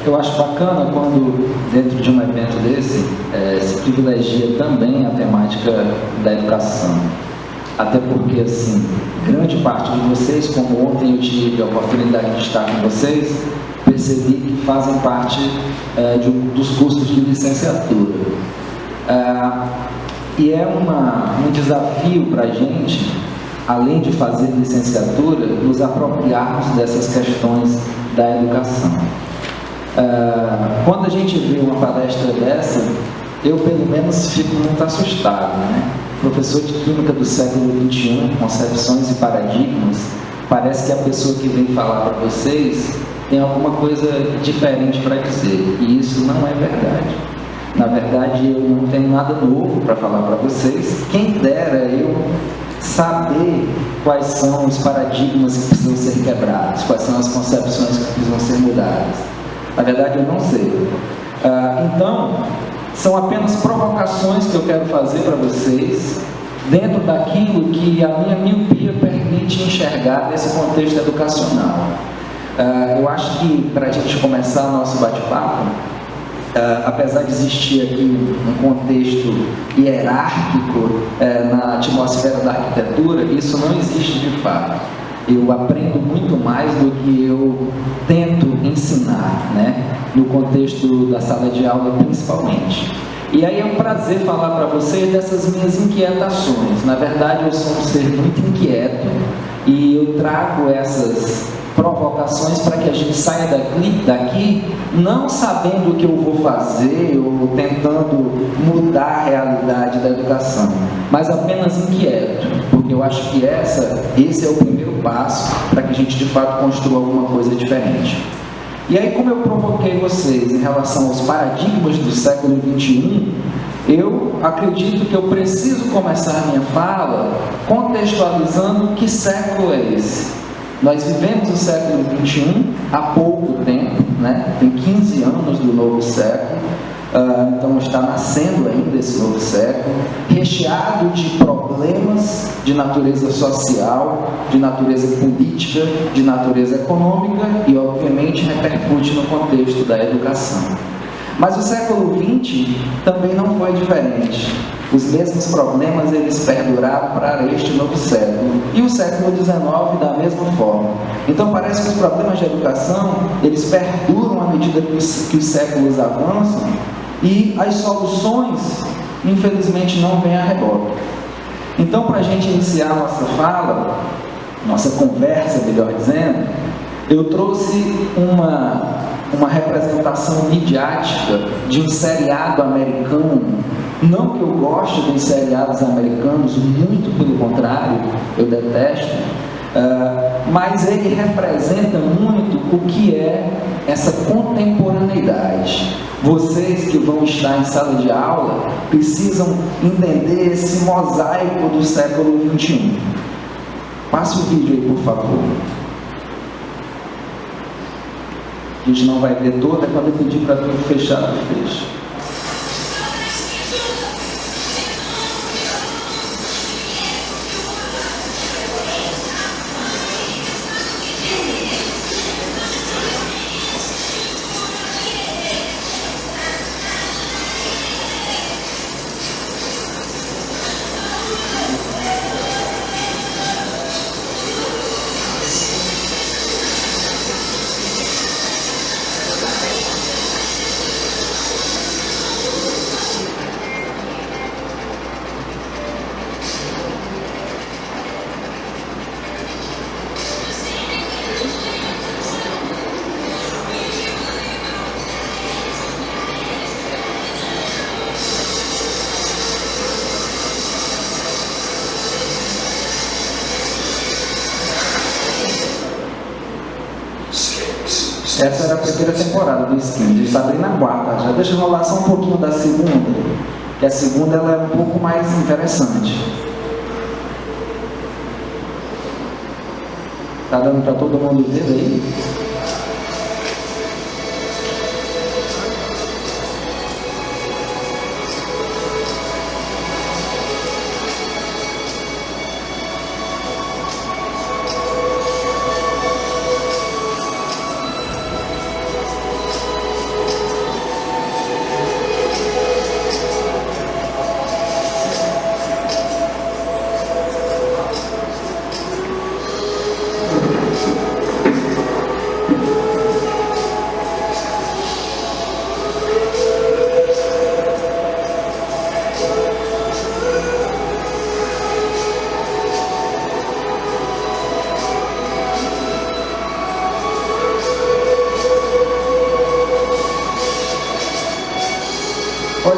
Eu acho bacana quando, dentro de um evento desse, se privilegia também a temática da educação. Até porque, assim, grande parte de vocês, como ontem eu tive a oportunidade de estar com vocês, percebi que fazem parte dos cursos de licenciatura. E é um desafio para a gente, além de fazer licenciatura, nos apropriarmos dessas questões da educação. Quando a gente vê uma palestra dessa, eu pelo menos fico muito assustado, né? Professor de Química do século XXI, concepções e paradigmas, parece que a pessoa que vem falar para vocês tem alguma coisa diferente para dizer, e isso não é verdade. Na verdade, eu não tenho nada novo para falar para vocês, quem dera eu saber quais são os paradigmas que precisam ser quebrados, quais são as concepções que precisam ser mudadas. Na verdade, eu não sei. Então, são apenas provocações que eu quero fazer para vocês, dentro daquilo que a minha miopia permite enxergar nesse contexto educacional. Eu acho que, para a gente começar o nosso bate-papo, apesar de existir aqui um contexto hierárquico na atmosfera da arquitetura, isso não existe de fato. Eu aprendo muito mais do que eu tento ensinar, né? No contexto da sala de aula principalmente. E aí é um prazer falar para vocês dessas minhas inquietações. Na verdade, eu sou um ser muito inquieto e eu trago essas provocações para que a gente saia daqui não sabendo o que eu vou fazer ou tentando mudar a realidade da educação, mas apenas inquieto, porque eu acho que esse é o primeiro passo para que a gente de fato construa alguma coisa diferente. E aí, como eu provoquei vocês em relação aos paradigmas do século XXI, eu acredito que eu preciso começar a minha fala contextualizando que século é esse. Nós vivemos o século XXI há pouco tempo, né? Tem 15 anos do novo século, então está nascendo ainda esse novo século, recheado de problemas de natureza social, de natureza política, de natureza econômica e, obviamente, repercute no contexto da educação. Mas o século XX também não foi diferente. Os mesmos problemas, eles perduraram para este novo século. E o século XIX da mesma forma. Então parece que os problemas de educação, eles perduram à medida que os séculos avançam e as soluções, infelizmente, não vêm a reboque. Então, para a gente iniciar nossa fala, nossa conversa, melhor dizendo, eu trouxe uma representação midiática de um seriado americano. Não que eu goste dos seriados americanos, muito pelo contrário, eu detesto, mas ele representa muito o que é essa contemporaneidade. Vocês que vão estar em sala de aula precisam entender esse mosaico do século XXI. Passa o vídeo aí, por favor. A gente não vai ver toda, quando eu pedir para tudo fechar, eu fecho. Essa era a primeira temporada do Skin, a gente está bem na quarta já. Deixa eu rolar só um pouquinho da segunda, que a segunda ela é um pouco mais interessante. Tá dando para todo mundo ver aí?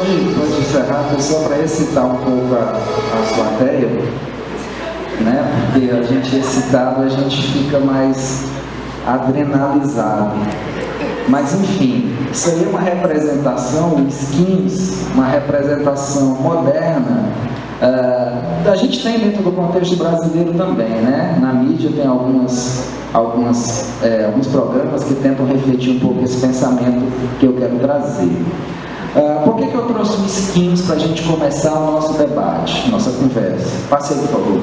pode encerrar, pessoal, para excitar um pouco a plateia, né? Porque a gente excitado, a gente fica mais adrenalizado. Mas enfim, isso aí é uma representação, o Skins, uma representação moderna. A gente tem dentro do contexto brasileiro também, né? Na mídia tem alguns programas que tentam refletir um pouco esse pensamento que eu quero trazer. Por que eu trouxe o Skins para a gente começar o nosso debate, nossa conversa? Passe aí, por favor.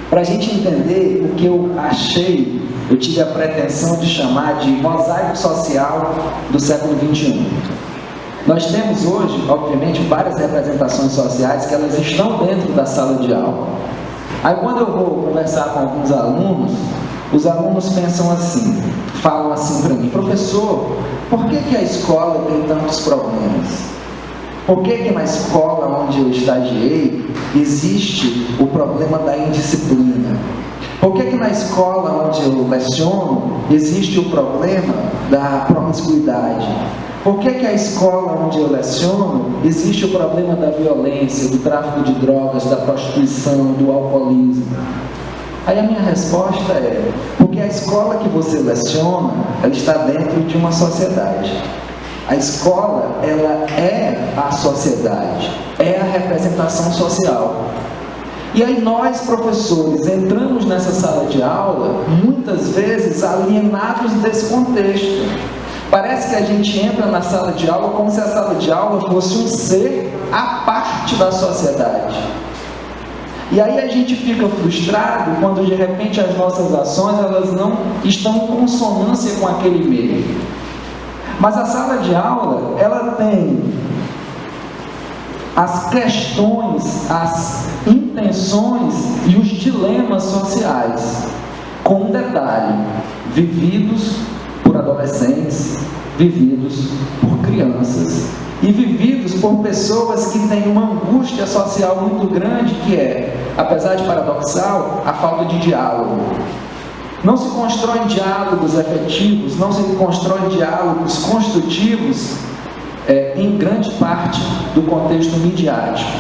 Para a gente entender o que eu achei, eu tive a pretensão de chamar de mosaico social do século XXI. Nós temos hoje, obviamente, várias representações sociais que elas estão dentro da sala de aula. Aí quando eu vou conversar com alguns alunos, os alunos pensam assim, falam assim para mim: professor, por que a escola tem tantos problemas? Por que na escola onde eu estagiei existe o problema da indisciplina? Por que na escola onde eu leciono existe o problema da promiscuidade? Por que a escola onde eu leciono existe o problema da violência, do tráfico de drogas, da prostituição, do alcoolismo? Aí a minha resposta é: porque a escola que você leciona, ela está dentro de uma sociedade. A escola, ela é a sociedade, é a representação social. E aí nós, professores, entramos nessa sala de aula, muitas vezes alienados desse contexto. Parece que a gente entra na sala de aula como se a sala de aula fosse um ser à parte da sociedade. E aí a gente fica frustrado quando de repente as nossas ações elas não estão em consonância com aquele meio. Mas a sala de aula, ela tem as questões, as intenções e os dilemas sociais, com um detalhe: vividos por adolescentes, vividos por crianças e vividos por pessoas que têm uma angústia social muito grande, que é, apesar de paradoxal, a falta de diálogo. Não se constroem diálogos efetivos, não se constroem diálogos construtivos em grande parte do contexto midiático.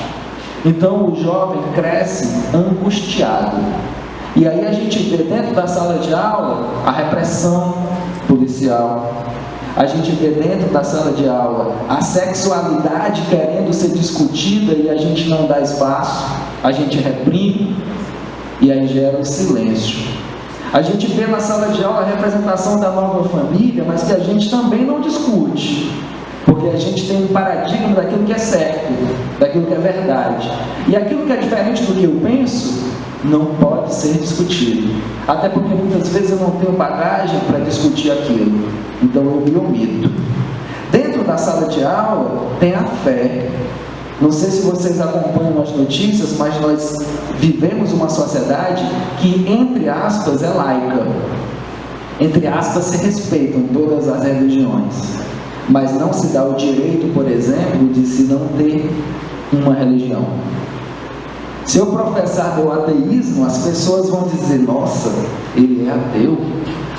Então o jovem cresce angustiado. E aí a gente vê dentro da sala de aula a repressão policial. A gente vê dentro da sala de aula a sexualidade querendo ser discutida e a gente não dá espaço, a gente reprime e aí gera um silêncio. A gente vê na sala de aula a representação da nova família, mas que a gente também não discute, porque a gente tem um paradigma daquilo que é certo, daquilo que é verdade. E aquilo que é diferente do que eu penso, não pode ser discutido. Até porque muitas vezes eu não tenho bagagem para discutir aquilo, então eu me omito. Dentro da sala de aula tem a fé. Não sei se vocês acompanham as notícias, mas nós vivemos uma sociedade que, entre aspas, é laica. Entre aspas, se respeitam todas as religiões. Mas não se dá o direito, por exemplo, de se não ter uma religião. Se eu professar o ateísmo, as pessoas vão dizer: nossa, ele é ateu.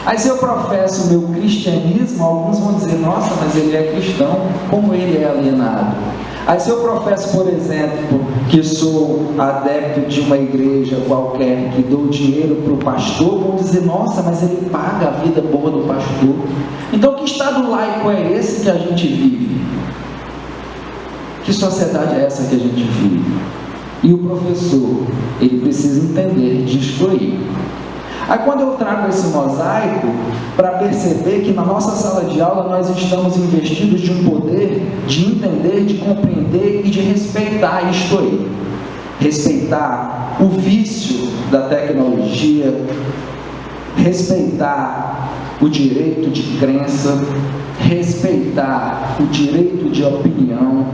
Aí se eu professo o meu cristianismo, alguns vão dizer: nossa, mas ele é cristão, como ele é alienado. Aí se eu professo, por exemplo, que sou adepto de uma igreja qualquer, que dou dinheiro para o pastor, vão dizer: nossa, mas ele paga a vida boa do pastor. Então que estado laico é esse que a gente vive? Que sociedade é essa que a gente vive? E o professor, ele precisa entender de instruir. Aí quando eu trago esse mosaico, para perceber que na nossa sala de aula nós estamos investidos de um poder de entender, de compreender e de respeitar isto aí. Respeitar o vício da tecnologia, respeitar o direito de crença, respeitar o direito de opinião,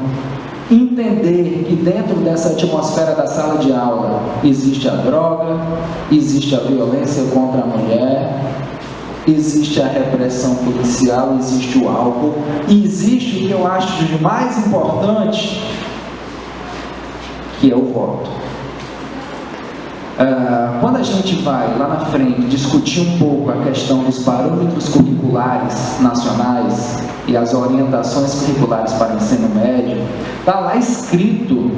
entender que dentro dessa atmosfera da sala de aula existe a droga, existe a violência contra a mulher, existe a repressão policial, existe o álcool, e existe o que eu acho de mais importante, que é o voto. Quando a gente vai lá na frente discutir um pouco a questão dos parâmetros curriculares nacionais e as orientações curriculares para o ensino médio, está lá escrito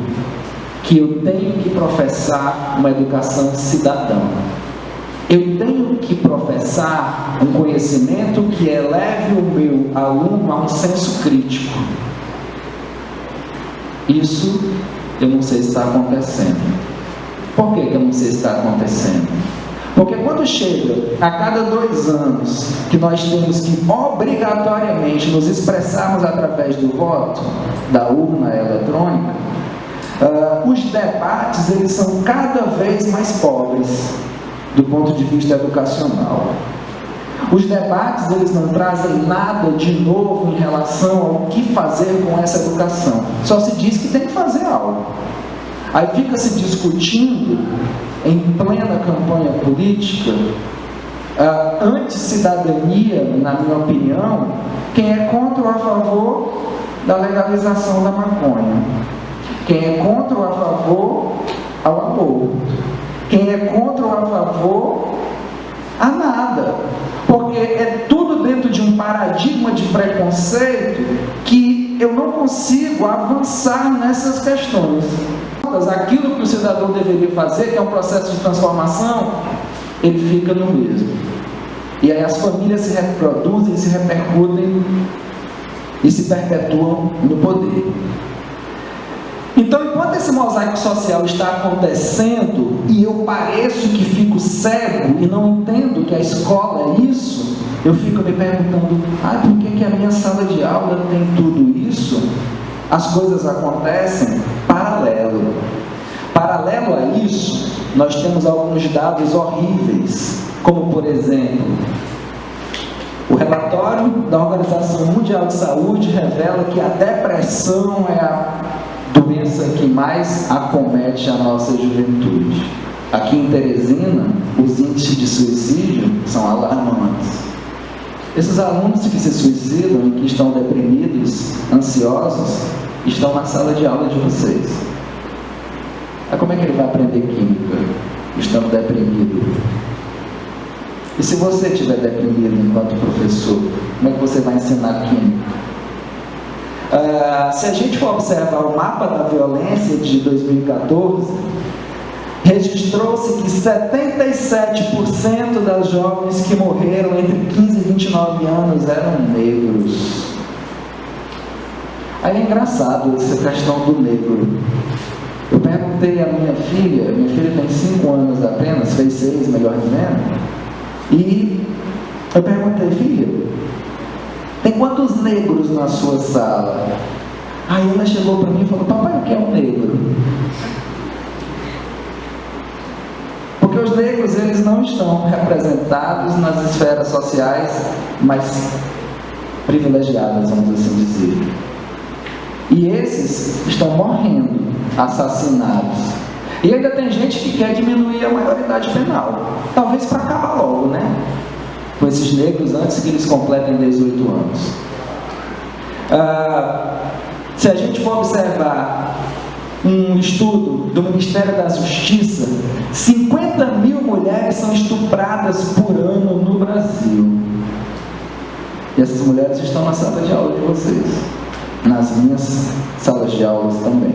que eu tenho que professar uma educação cidadã. Eu tenho que professar um conhecimento que eleve o meu aluno a um senso crítico. Isso eu não sei se está acontecendo. Por que eu não sei se está acontecendo? Porque quando chega a cada 2 anos que nós temos que obrigatoriamente nos expressarmos através do voto, da urna eletrônica, os debates eles são cada vez mais pobres do ponto de vista educacional. Os debates eles não trazem nada de novo em relação ao que fazer com essa educação. Só se diz que tem que fazer algo. Aí fica se discutindo, em plena campanha política, anti-cidadania, na minha opinião, quem é contra ou a favor da legalização da maconha, quem é contra ou a favor ao aborto, quem é contra ou a favor a nada, porque é tudo dentro de um paradigma de preconceito que eu não consigo avançar nessas questões. Aquilo que o cidadão deveria fazer, que é um processo de transformação, ele fica no mesmo. E aí as famílias se reproduzem, se repercutem e se perpetuam no poder. Então, enquanto esse mosaico social está acontecendo e eu pareço que fico cego e não entendo que a escola é isso, eu fico me perguntando, por que a minha sala de aula tem tudo isso? As coisas acontecem paralelo. Paralelo a isso, nós temos alguns dados horríveis, como por exemplo, o relatório da Organização Mundial de Saúde revela que a depressão é a doença que mais acomete a nossa juventude. Aqui em Teresina, os índices de suicídio são alarmantes. Esses alunos que se suicidam e que estão deprimidos, ansiosos, estão na sala de aula de vocês. Aí como é que ele vai aprender química estando deprimido? E se você estiver deprimido enquanto professor, como é que você vai ensinar química? Se a gente for observar o mapa da violência de 2014, registrou-se que 77% das jovens que morreram entre 15 e 29 anos eram negros. Aí é engraçado essa questão do negro. Eu perguntei à minha filha tem 5 anos apenas, fez 6, melhor dizendo, e eu perguntei, filha, tem quantos negros na sua sala? Aí ela chegou para mim e falou, papai, o que é um negro? Porque os negros, eles não estão representados nas esferas sociais mais privilegiadas, vamos assim dizer. E esses estão morrendo, assassinados. E ainda tem gente que quer diminuir a maioridade penal. Talvez para acabar logo, né? Com esses negros antes que eles completem 18 anos. Se a gente for observar um estudo do Ministério da Justiça, 50 mil mulheres são estupradas por ano no Brasil. E essas mulheres estão na sala de aula de vocês, nas minhas salas de aulas também.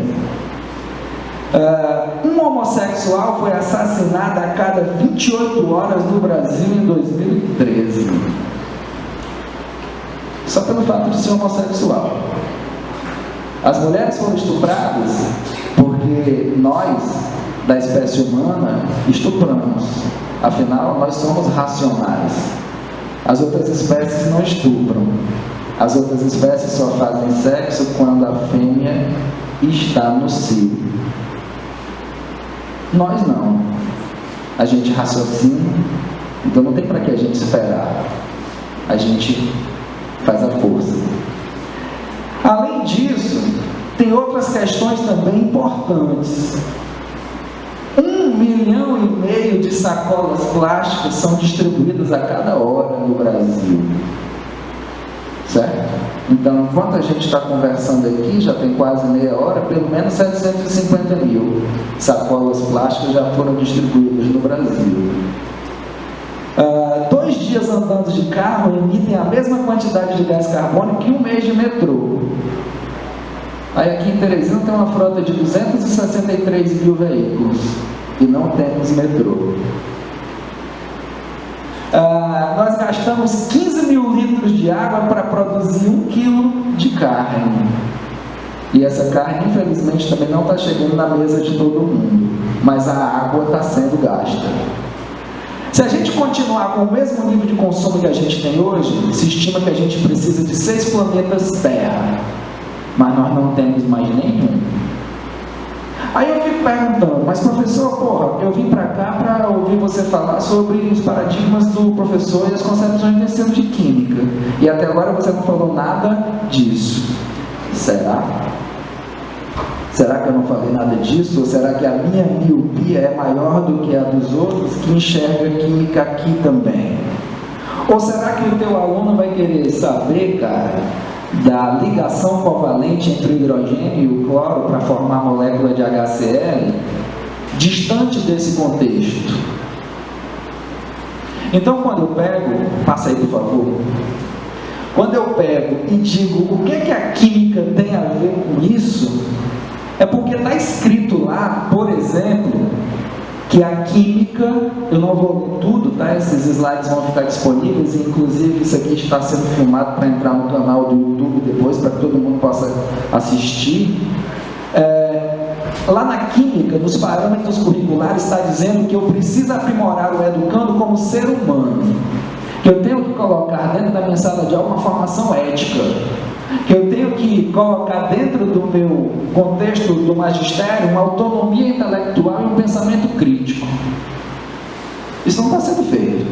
Um homossexual foi assassinado a cada 28 horas no Brasil em 2013. Só pelo fato de ser homossexual. As mulheres foram estupradas porque nós, da espécie humana, estupramos. Afinal, nós somos racionais. As outras espécies não estupram. As outras espécies só fazem sexo quando a fêmea está no cio. Nós não. A gente raciocina, então não tem para que a gente esperar. A gente faz a força. Além disso, tem outras questões também importantes. 1,5 milhão de sacolas plásticas são distribuídas a cada hora no Brasil. Certo? Então, enquanto a gente está conversando aqui, já tem quase meia hora, pelo menos 750 mil sacolas plásticas já foram distribuídas no Brasil. 2 dias andando de carro emitem a mesma quantidade de gás carbônico que 1 mês de metrô. Aí aqui em Teresina tem uma frota de 263 mil veículos e não temos metrô. Nós gastamos 15 mil litros de água para produzir 1 quilo de carne. E essa carne, infelizmente, também não está chegando na mesa de todo mundo. Mas a água está sendo gasta. Se a gente continuar com o mesmo nível de consumo que a gente tem hoje, se estima que a gente precisa de 6 planetas Terra. Mas nós não temos mais nenhum. Aí eu fico perguntando, mas professor, porra, eu vim para cá para ouvir você falar sobre os paradigmas do professor e as concepções de ensino de química. E até agora você não falou nada disso. Será? Será que eu não falei nada disso? Ou será que a minha miopia é maior do que a dos outros que enxerga química aqui também? Ou será que o teu aluno vai querer saber, cara, da ligação covalente entre o hidrogênio e o cloro para formar a molécula de HCl, distante desse contexto? Então, quando eu pego, passa aí por favor, quando eu pego e digo o que a química tem a ver com isso, é porque está escrito lá, por exemplo, que a química, eu não vou ler tudo, tá? Esses slides vão ficar disponíveis, inclusive isso aqui está sendo filmado para entrar no canal do YouTube depois, para que todo mundo possa assistir. Lá na química, nos parâmetros curriculares, está dizendo que eu preciso aprimorar o educando como ser humano, que eu tenho que colocar dentro da minha sala de aula uma formação ética, que eu tenho que colocar dentro do meu contexto do magistério uma autonomia intelectual e um pensamento crítico. Isso não está sendo feito.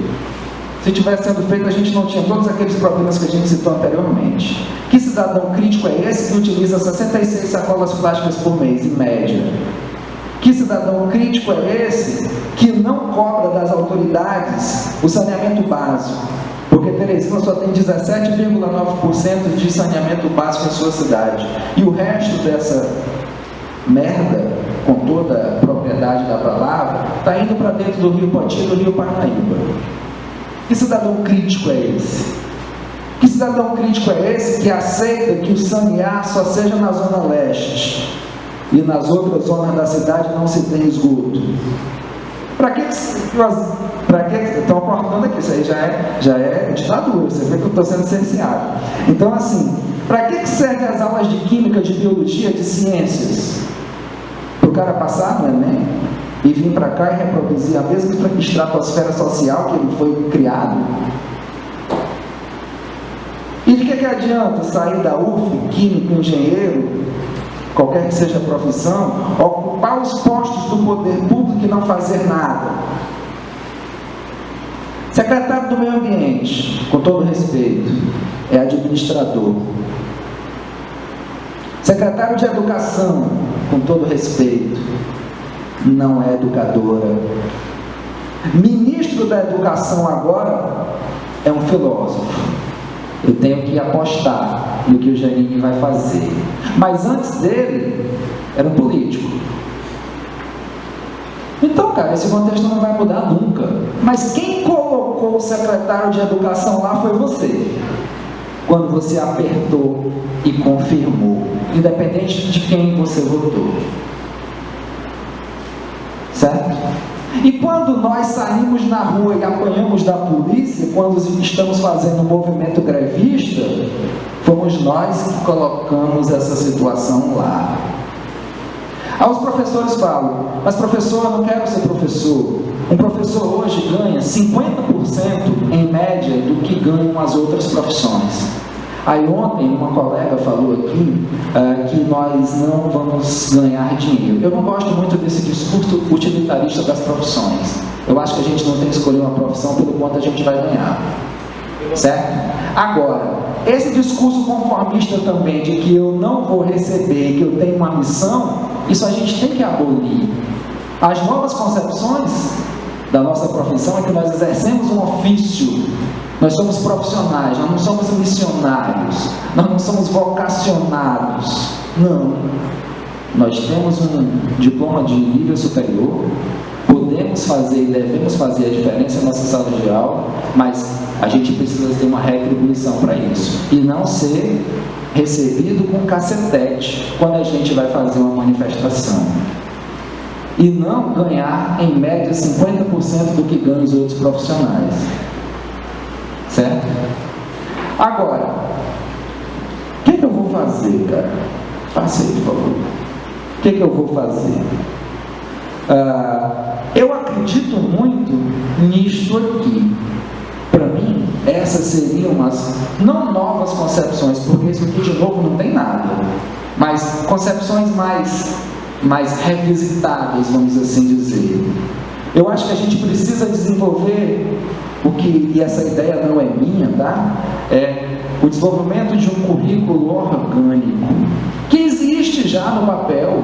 Se tivesse sendo feito, a gente não tinha todos aqueles problemas que a gente citou anteriormente. Que cidadão crítico é esse que utiliza 66 sacolas plásticas por mês, em média? Que cidadão crítico é esse que não cobra das autoridades o saneamento básico? Porque Teresina só tem 17,9% de saneamento básico em sua cidade. E o resto dessa merda, com toda a propriedade da palavra, está indo para dentro do Rio Poti e do Rio Parnaíba. Que cidadão crítico é esse? Que cidadão crítico é esse que aceita que o sanear só seja na Zona Leste e nas outras zonas da cidade não se tem esgoto? Para que estão cortando aqui? Isso aí já é ditadura, você vê que eu estou sendo cerceado. Então, assim, para que servem as aulas de química, de biologia, de ciências? Para o cara passar no Enem e vir para cá e reproduzir a mesma estratosfera social que ele foi criado? E de que adianta sair da UF, químico, engenheiro, qualquer que seja a profissão, ocupar os postos do poder público e não fazer nada? Secretário do Meio Ambiente, com todo respeito, é administrador. Secretário de Educação, com todo respeito, não é educadora. Ministro da Educação agora é um filósofo. Eu tenho que apostar no que o Janine vai fazer. Mas antes dele, era um político. Então, cara, esse contexto não vai mudar nunca. Mas quem colocou o secretário de Educação lá foi você. Quando você apertou e confirmou, independente de quem você votou. Certo? E quando nós saímos na rua e apanhamos da polícia, quando estamos fazendo um movimento grevista, fomos nós que colocamos essa situação lá. Aos professores falam, mas professor, eu não quero ser professor. Um professor hoje ganha 50% em média do que ganham as outras profissões. Aí ontem uma colega falou aqui que nós não vamos ganhar dinheiro. Eu não gosto muito desse discurso utilitarista das profissões. Eu acho que a gente não tem que escolher uma profissão pelo quanto a gente vai ganhar. Certo? Agora, esse discurso conformista também de que eu não vou receber, que eu tenho uma missão, isso a gente tem que abolir. As novas concepções da nossa profissão é que nós exercemos um ofício Nós somos profissionais, nós não somos missionários, nós não somos vocacionados. Não. Nós temos um diploma de nível superior, podemos fazer e devemos fazer a diferença na nossa sala de aula, mas a gente precisa ter uma retribuição para isso. E não ser recebido com cacetete quando a gente vai fazer uma manifestação. E não ganhar, em média, 50% do que ganham os outros profissionais. Certo? Agora, o que eu vou fazer, cara? Passe aí, por favor. O que eu vou fazer? Eu acredito muito nisto aqui. Para mim, essas seriam as, não novas concepções, porque isso aqui de novo não tem nada, mas concepções mais revisitadas, vamos assim dizer. Eu acho que a gente precisa desenvolver e essa ideia não é minha, tá? É o desenvolvimento de um currículo orgânico, que existe já no papel,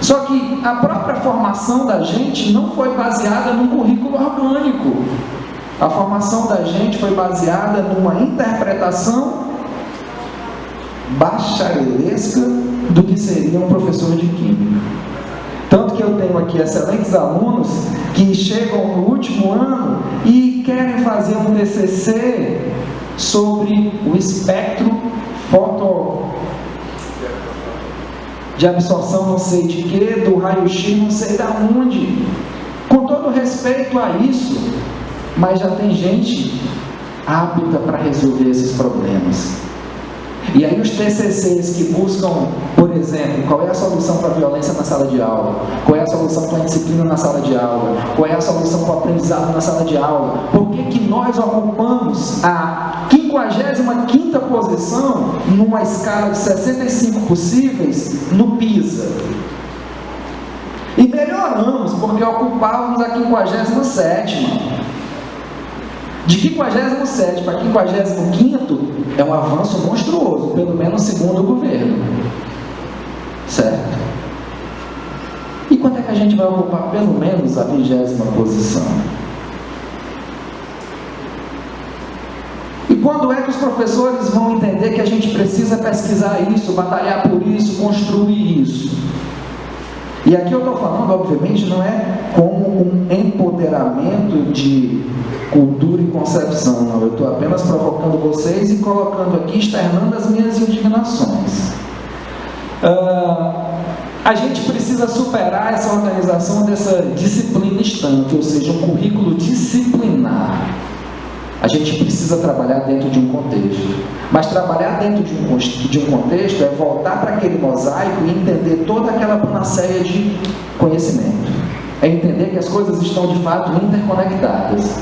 só que a própria formação da gente não foi baseada num currículo orgânico. A formação da gente foi baseada numa interpretação bacharelesca do que seria um professor de química. Tanto que eu tenho aqui excelentes alunos que chegam no último ano e querem fazer um TCC sobre o espectro de absorção não sei de que, do raio-x não sei da onde. Com todo respeito a isso, mas já tem gente apta para resolver esses problemas. E aí os TCCs que buscam, por exemplo, qual é a solução para a violência na sala de aula? Qual é a solução para a indisciplina na sala de aula? Qual é a solução para o aprendizado na sala de aula? Por que nós ocupamos a 55ª posição numa escala de 65 possíveis no PISA? E melhoramos porque ocupávamos a 57ª. De 57 para 55 é um avanço monstruoso, pelo menos segundo o governo. Certo? E quando é que a gente vai ocupar pelo menos a 20ª posição? E quando é que os professores vão entender que a gente precisa pesquisar isso, batalhar por isso, construir isso? E aqui eu estou falando, obviamente, não é como um empoderamento de cultura e concepção, não. Eu estou apenas provocando vocês e colocando aqui, externando as minhas indignações. A gente precisa superar essa organização dessa disciplina instante, ou seja, um currículo disciplinar. A gente precisa trabalhar dentro de um contexto. Mas trabalhar dentro de um contexto é voltar para aquele mosaico e entender toda aquela panaceia de conhecimento. É entender que as coisas estão de fato interconectadas.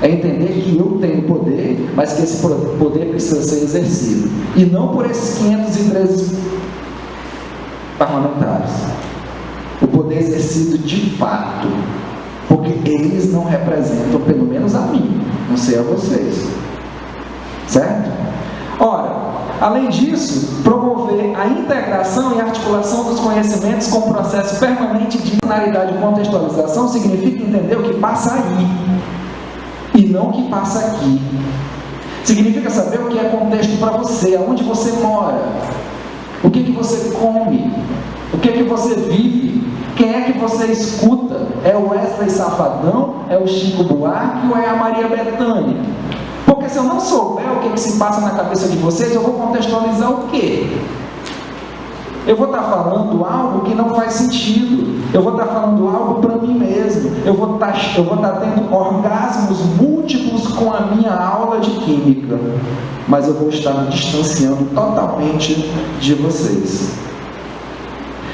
É entender que eu tenho poder, mas que esse poder precisa ser exercido. E não por esses 513 parlamentares. O poder exercido de fato. Porque eles não representam, pelo menos a mim, não sei a vocês. Certo? Ora, além disso, promover a integração e articulação dos conhecimentos com o processo permanente de finalidade e contextualização significa entender o que passa aí e não o que passa aqui. Significa saber o que é contexto para você, aonde você mora, o que você come, o que você vive, quem é que você escuta? É o Wesley Safadão? É o Chico Buarque ou é a Maria Bethânia? Porque se eu não souber o que se passa na cabeça de vocês, eu vou contextualizar o quê? Eu vou estar falando algo que não faz sentido. Eu vou estar falando algo para mim mesmo. Eu vou estar tendo orgasmos múltiplos com a minha aula de química. Mas eu vou estar me distanciando totalmente de vocês.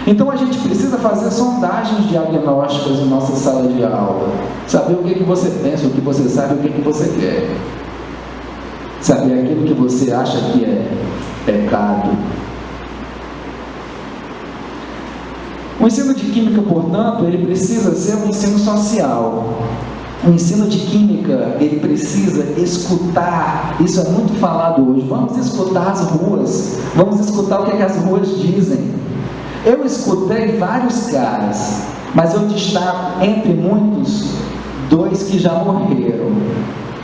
Então a gente precisa fazer sondagens diagnósticas em nossa sala de aula. Saber o que você pensa, o que você sabe, o que você quer. Saber aquilo que você acha que é pecado. O ensino de química, portanto, ele precisa ser um ensino social. O ensino de química, ele precisa escutar. Isso é muito falado hoje. Vamos escutar as ruas. Vamos escutar o que as ruas dizem. Eu escutei vários caras, mas eu destaco entre muitos dois que já morreram,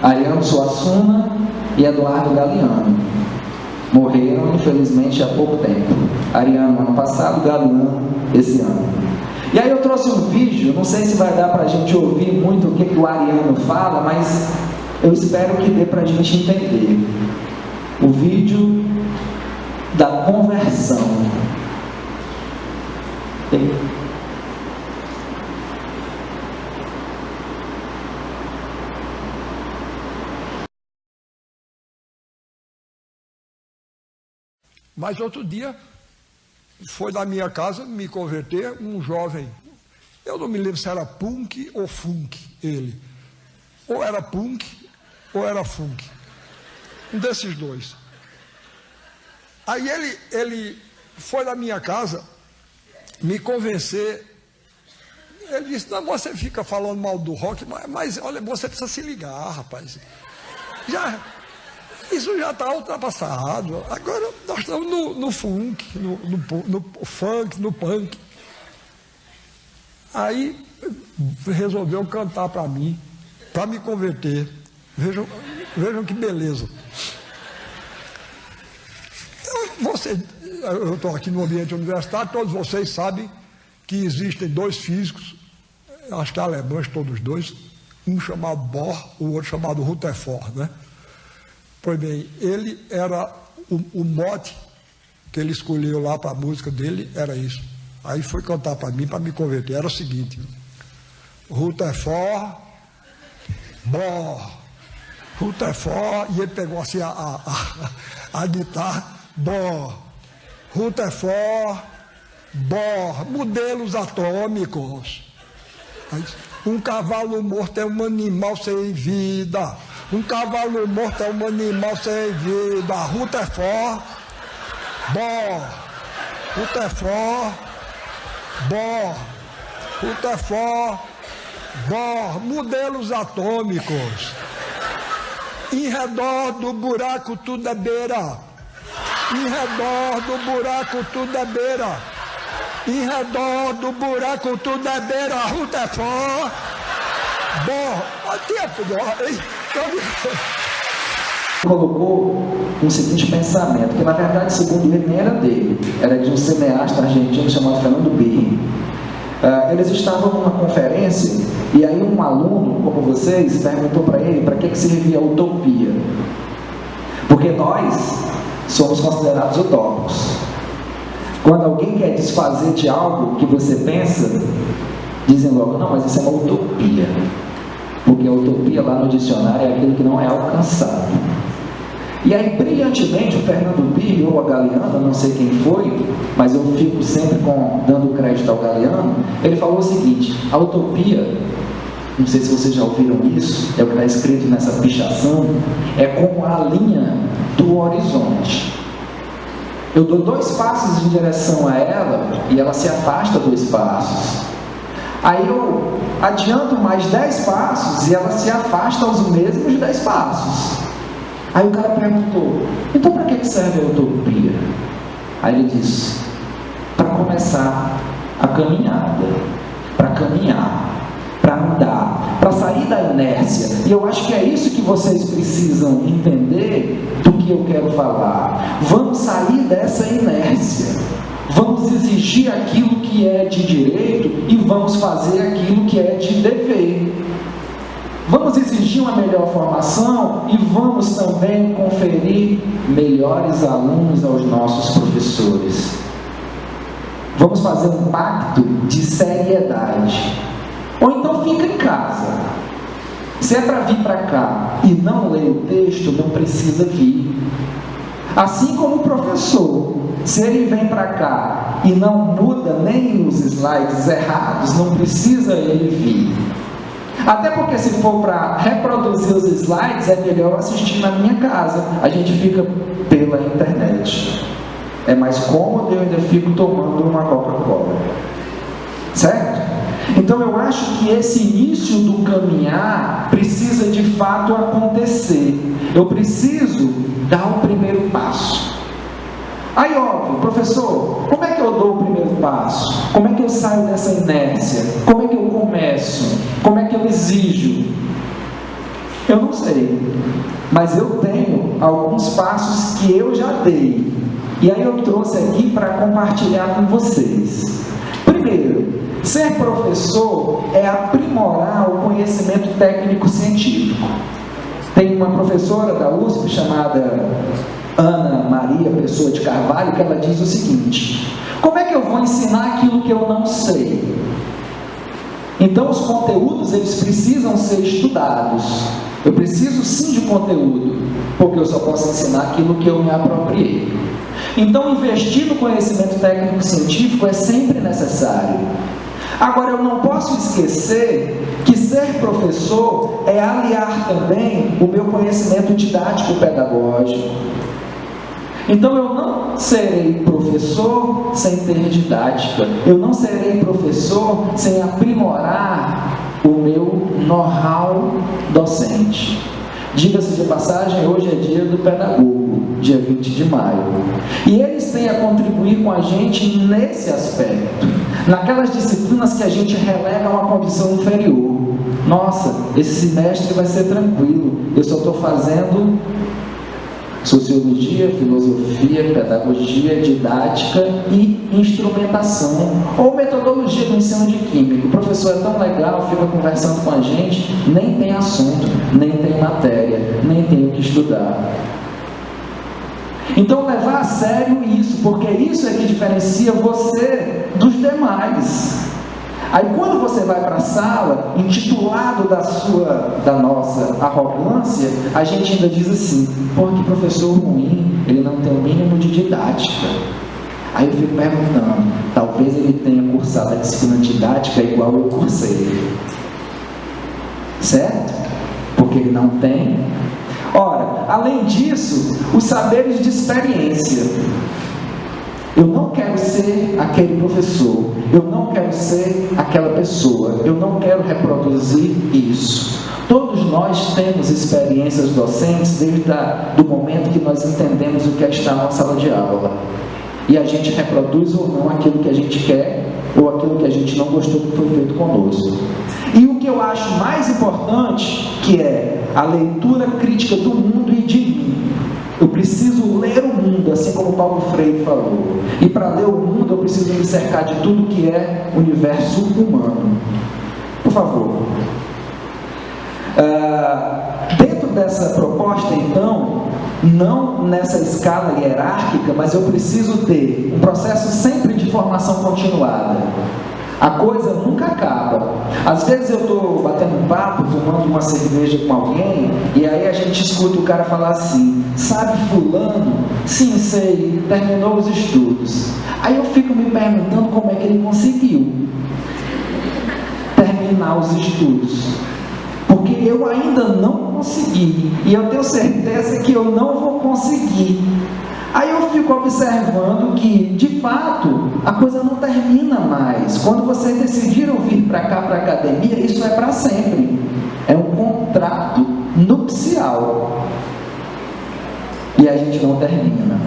Ariano Suassuna e Eduardo Galeano. Morreram, infelizmente, há pouco tempo. Ariano ano passado, Galeano esse ano. E aí eu trouxe um vídeo, não sei se vai dar para a gente ouvir muito o que o Ariano fala, mas eu espero que dê para a gente entender. O vídeo da conversão. Mas outro dia, foi na minha casa me converter um jovem. Eu não me lembro se era punk ou funk, ele. Ou era punk ou era funk. Um desses dois. Aí ele foi na minha casa me convencer. Ele disse, não, você fica falando mal do rock, mas olha, você precisa se ligar, rapaz. Isso já está ultrapassado. Agora nós estamos no funk, no funk, no punk. Aí resolveu cantar para mim, para me converter. Vejam que beleza. Eu estou aqui no ambiente universitário, todos vocês sabem que existem dois físicos, acho que alemães todos dois, um chamado Bohr, o outro chamado Rutherford, né? Pois bem, ele era o mote que ele escolheu lá para a música dele, era isso. Aí foi cantar para mim, para me converter. Era o seguinte: Rutherford, Bohr, Rutherford, e ele pegou assim a guitarra, Bohr, Rutherford, Bohr, modelos atômicos. Um cavalo morto é um animal sem vida. Um cavalo morto é um animal sem vida. Rutherford, Bohr, Rutherford, Bohr, Rutherford, Bohr, modelos atômicos. Em redor do buraco tudo é beira. Em redor do buraco tudo é beira. Em redor do buraco tudo é beira. Rutherford, Bohr. Olha tempo, colocou um seguinte pensamento, que na verdade, segundo ele, nem era dele, era de um cineasta argentino chamado Fernando Birri. Eles estavam numa conferência e aí um aluno, como vocês, perguntou para ele para que servia a utopia. Porque nós somos considerados utópicos. Quando alguém quer desfazer de algo que você pensa, dizem logo, não, mas isso é uma utopia. Porque a utopia lá no dicionário é aquilo que não é alcançado. E aí, brilhantemente, o Fernando Birri ou a Galeano, não sei quem foi, mas eu fico sempre dando crédito ao Galeano, ele falou o seguinte: a utopia, não sei se vocês já ouviram isso, é o que está escrito nessa pichação, é como a linha do horizonte. Eu dou 2 passos em direção a ela e ela se afasta 2 passos. Aí eu adianto mais 10 passos e ela se afasta aos mesmos 10 passos. Aí o cara perguntou, então para que serve a utopia? Aí ele disse, para começar a caminhada, para caminhar, para andar, para sair da inércia. E eu acho que é isso que vocês precisam entender do que eu quero falar. Vamos sair dessa inércia. Vamos exigir aquilo que é de direito e vamos fazer aquilo que é de dever. Vamos exigir uma melhor formação e vamos também conferir melhores alunos aos nossos professores. Vamos fazer um pacto de seriedade. Ou então fica em casa. Se é para vir para cá e não ler o texto, não precisa vir. Assim como o professor, se ele vem para cá e não muda nem os slides errados, não precisa ele vir. Até porque se for para reproduzir os slides, é melhor assistir na minha casa. A gente fica pela internet. É mais cômodo e eu ainda fico tomando uma Coca-Cola. Certo? Então eu acho que esse início do caminhar precisa de fato acontecer. Eu preciso dar o primeiro passo. Aí óbvio, professor, como é que eu dou o primeiro passo? Como é que eu saio dessa inércia? Como é que eu começo? Como é que eu exijo? sei, mas eu tenho alguns passos que eu já dei. E aí eu trouxe aqui para compartilhar com vocês. Primeiro, ser professor é aprimorar o conhecimento técnico-científico. Tem uma professora da USP chamada Ana Maria Pessoa de Carvalho, que ela diz o seguinte: como é que eu vou ensinar aquilo que eu não sei? Então os conteúdos, eles precisam ser estudados. Eu preciso sim de conteúdo, porque eu só posso ensinar aquilo que eu me apropriei. Então investir no conhecimento técnico-científico é sempre necessário. Agora, eu não posso esquecer que ser professor é aliar também o meu conhecimento didático-pedagógico. Então, eu não serei professor sem ter didática. Eu não serei professor sem aprimorar o meu know-how docente. Diga-se de passagem, hoje é dia do pedagogo, dia 20 de maio. E eles têm a contribuir com a gente nesse aspecto. Naquelas disciplinas que a gente relega a uma condição inferior. Nossa, esse semestre vai ser tranquilo, eu só estou fazendo sociologia, filosofia, pedagogia, didática e instrumentação, ou metodologia do ensino de química. O professor é tão legal, fica conversando com a gente, nem tem assunto, nem tem matéria, nem tem o que estudar. Então levar a sério isso, porque isso é que diferencia você dos demais. Aí quando você vai para a sala, intitulado da nossa arrogância, a gente ainda diz assim: pô, que professor ruim, ele não tem o mínimo de didática. Aí eu fico perguntando, talvez ele tenha cursado a disciplina didática igual eu cursei. Certo? Porque ele não tem. Ora, além disso, os saberes de experiência. Eu não quero ser aquele professor, eu não quero ser aquela pessoa, eu não quero reproduzir isso. Todos nós temos experiências docentes desde o momento que nós entendemos o que é estar na sala de aula. E a gente reproduz ou não aquilo que a gente quer, ou aquilo que a gente não gostou que foi feito conosco. E o que eu acho mais importante, que é a leitura crítica do mundo e de mim. Eu preciso ler o mundo, assim como Paulo Freire falou. E para ler o mundo, eu preciso me cercar de tudo que é universo humano. Por favor. Dentro dessa proposta, então, não nessa escala hierárquica, mas eu preciso ter um processo sempre de formação continuada. A coisa nunca acaba. Às vezes eu estou batendo um papo, tomando uma cerveja com alguém, e aí a gente escuta o cara falar assim: sabe fulano? Sim, sei, terminou os estudos. Aí eu fico me perguntando como é que ele conseguiu terminar os estudos. Porque eu ainda não consegui, e eu tenho certeza que eu não vou conseguir. Aí eu fico observando que, de fato, a coisa não termina mais. Quando vocês decidiram vir para cá, para a academia, isso é para sempre. É um contrato nupcial. E a gente não termina.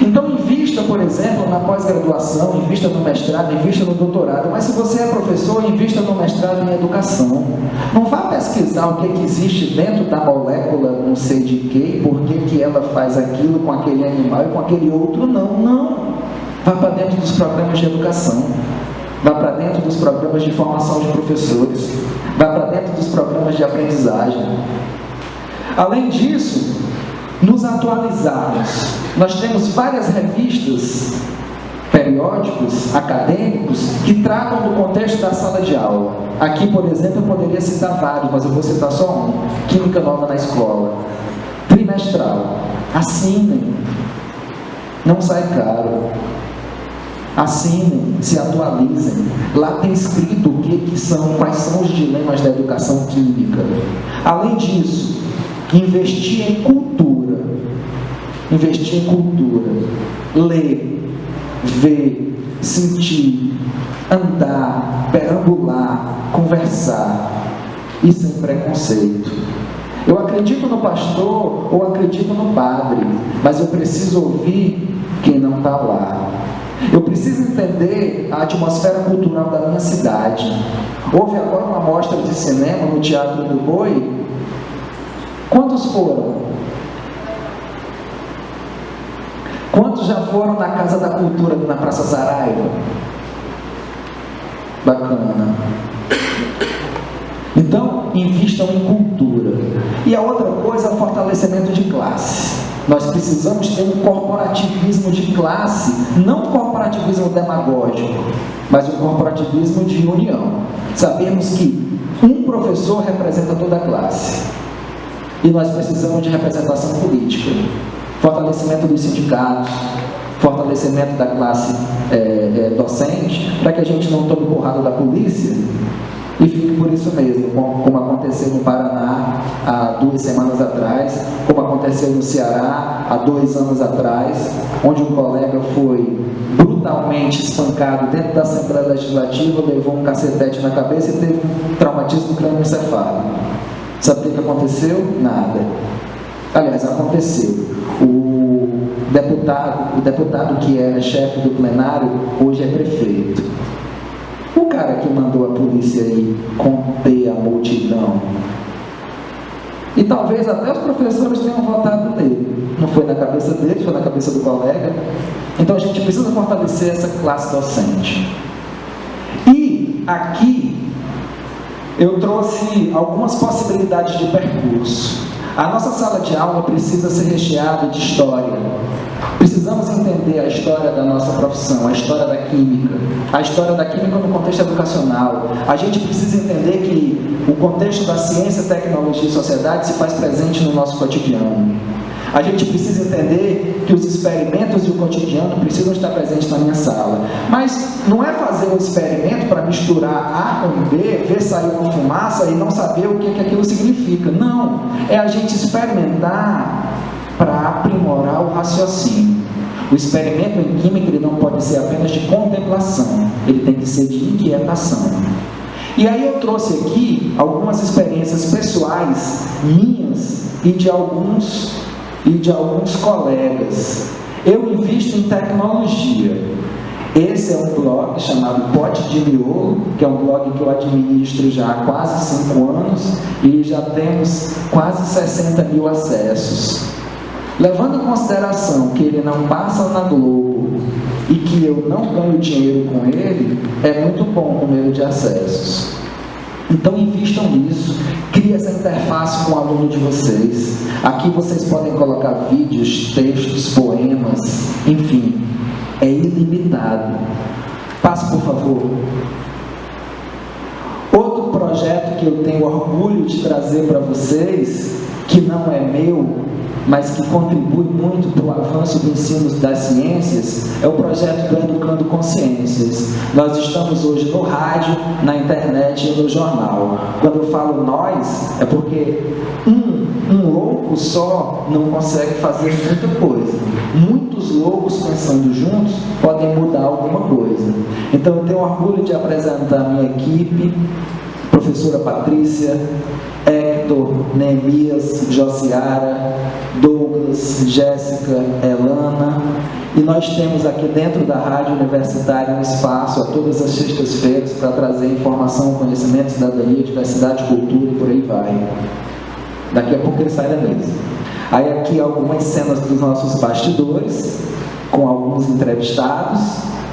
Então invista, por exemplo, na pós-graduação, invista no mestrado, invista no doutorado. Mas se você é professor, invista no mestrado em educação. Não vá pesquisar o que existe dentro da molécula, não sei de quê, por que ela faz aquilo com aquele animal e com aquele outro, não. Vá para dentro dos programas de educação. Vá para dentro dos programas de formação de professores. Vá para dentro dos programas de aprendizagem. Além disso, nos atualizarmos. Nós temos várias revistas, periódicos, acadêmicos, que tratam do contexto da sala de aula. Aqui, por exemplo, eu poderia citar vários, mas eu vou citar só um: Química Nova na Escola, trimestral. Assinem, não sai caro. Assinem, se atualizem. Lá tem escrito quais são os dilemas da educação química. Além disso, investir em cultura. Investir em cultura. Ler, ver, sentir, andar, perambular, conversar. E sem preconceito. Eu acredito no pastor ou acredito no padre, mas eu preciso ouvir quem não está lá. Eu preciso entender a atmosfera cultural da minha cidade. Houve agora uma mostra de cinema no Teatro do Boi, Quantos foram? Quantos já foram na Casa da Cultura, na Praça Saraiva? Bacana. Então, invistam em cultura. E a outra coisa é o fortalecimento de classe. Nós precisamos ter um corporativismo de classe, não um corporativismo demagógico, mas um corporativismo de união. Sabemos que um professor representa toda a classe. E nós precisamos de representação política. Fortalecimento dos sindicatos, fortalecimento da classe docente, para que a gente não tome porrada da polícia e fique por isso mesmo, como aconteceu no Paraná há 2 semanas atrás, como aconteceu no Ceará há 2 anos atrás, onde um colega foi brutalmente espancado dentro da Assembleia Legislativa, levou um cacetete na cabeça e teve um traumatismo crânioencefálico. Sabe o que aconteceu? Nada. Aliás, aconteceu. O deputado que era chefe do plenário, hoje é prefeito. O cara que mandou a polícia aí conter a multidão. E talvez até os professores tenham votado nele. Não foi na cabeça dele, foi na cabeça do colega. Então a gente precisa fortalecer essa classe docente. E aqui eu trouxe algumas possibilidades de percurso. A nossa sala de aula precisa ser recheada de história. Precisamos entender a história da nossa profissão, a história da química no contexto educacional. A gente precisa entender que o contexto da ciência, tecnologia e sociedade se faz presente no nosso cotidiano. A gente precisa entender que os experimentos e o cotidiano precisam estar presentes na minha sala. Mas não é fazer um experimento para misturar A com B, ver sair uma fumaça e não saber o que aquilo significa. Não, é a gente experimentar para aprimorar o raciocínio. O experimento em química ele não pode ser apenas de contemplação, ele tem que ser de inquietação. E aí eu trouxe aqui algumas experiências pessoais minhas e de alguns colegas. Eu invisto em tecnologia. Esse é um blog chamado Pote de Miolo, que é um blog que eu administro já há quase 5 anos e já temos quase 60 mil acessos. Levando em consideração que ele não passa na Globo e que eu não ganho dinheiro com ele, é muito bom o número de acessos. Então invistam nisso, crie essa interface com o aluno de vocês. Aqui vocês podem colocar vídeos, textos, poemas, enfim, é ilimitado. Passe, por favor. Outro projeto que eu tenho orgulho de trazer para vocês, que não é meu, mas que contribui muito para o avanço do ensino das ciências, é o projeto do Educando Consciências. Nós estamos hoje no rádio, na internet e no jornal. Quando eu falo nós, é porque um louco só não consegue fazer muita coisa. Muitos loucos pensando juntos podem mudar alguma coisa. Então eu tenho orgulho de apresentar a minha equipe, professora Patrícia, Hector, Neemias, Josiara, Douglas, Jéssica, Elana, e nós temos aqui dentro da Rádio Universitária um espaço a todas as sextas-feiras para trazer informação, conhecimento, cidadania, diversidade, cultura e por aí vai. Daqui a pouco ele sai da mesa. Aí aqui algumas cenas dos nossos bastidores, com alguns entrevistados.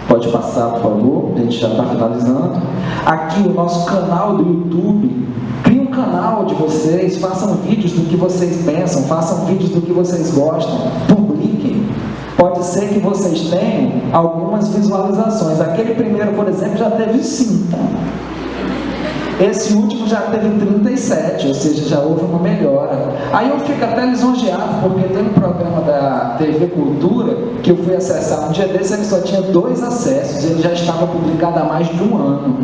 Pode passar, por favor, a gente já está finalizando. Aqui o nosso canal do YouTube. Crie um canal de vocês, façam vídeos do que vocês pensam, façam vídeos do que vocês gostam, publiquem. Pode ser que vocês tenham algumas visualizações. Aquele primeiro, por exemplo, já teve 5. Esse último já teve 37, ou seja, já houve uma melhora. Aí eu fico até lisonjeado, porque tem um programa da TV Cultura que eu fui acessar um dia desse, ele só tinha 2 acessos, ele já estava publicado há mais de 1 ano.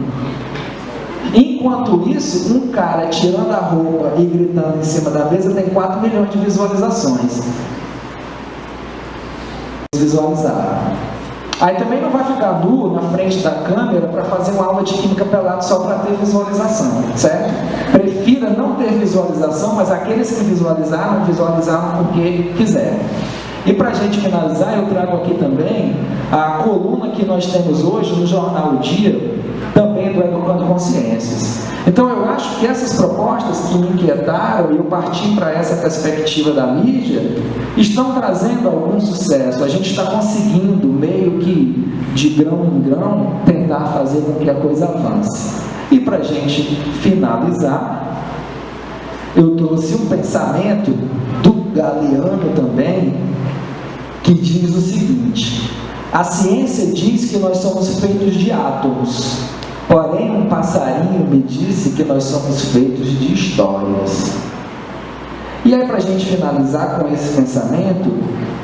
Enquanto isso, um cara tirando a roupa e gritando em cima da mesa tem 4 milhões de visualizações. Visualizaram. Aí também não vai ficar nu na frente da câmera para fazer uma aula de química pelado só para ter visualização, certo? Prefira não ter visualização, mas aqueles que visualizaram porque quiseram. E para a gente finalizar, eu trago aqui também a coluna que nós temos hoje no Jornal O Dia, também do Educando Consciências. Então eu acho acho que essas propostas que me inquietaram, e eu parti para essa perspectiva da mídia, estão trazendo algum sucesso. A gente está conseguindo, meio que de grão em grão, tentar fazer com que a coisa avance. E para a gente finalizar, eu trouxe um pensamento do Galeano também, que diz o seguinte: a ciência diz que nós somos feitos de átomos, porém um passarinho me disse que nós somos feitos de histórias. E aí, para a gente finalizar com esse pensamento,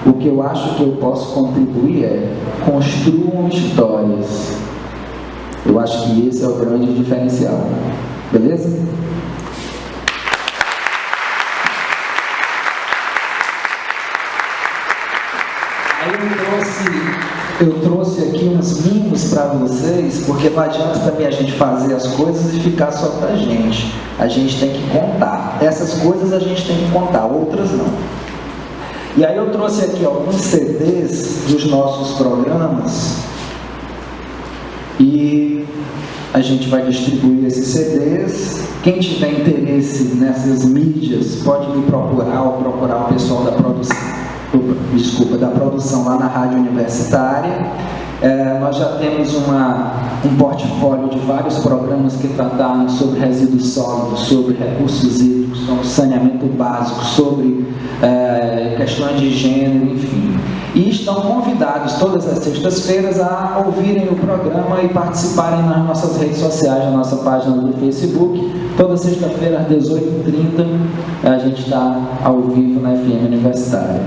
o que eu acho que eu posso contribuir é: construam histórias. Eu acho que esse é o grande diferencial. Beleza? Aí eu trouxe aqui uns mimos para vocês, porque não adianta também a gente fazer as coisas e ficar só para a gente. A gente tem que contar. Essas coisas a gente tem que contar, outras não. E aí eu trouxe aqui alguns CDs dos nossos programas e a gente vai distribuir esses CDs. Quem tiver interesse nessas mídias pode me procurar ou procurar o pessoal da produção lá na Rádio Universitária. Nós já temos um portfólio de vários programas que trataram sobre resíduos sólidos, sobre recursos hídricos, sobre saneamento básico, sobre questões de gênero, enfim. E estão convidados todas as sextas-feiras a ouvirem o programa e participarem nas nossas redes sociais, na nossa página do Facebook. Toda sexta-feira às 18h30 a gente está ao vivo na FM Universitária.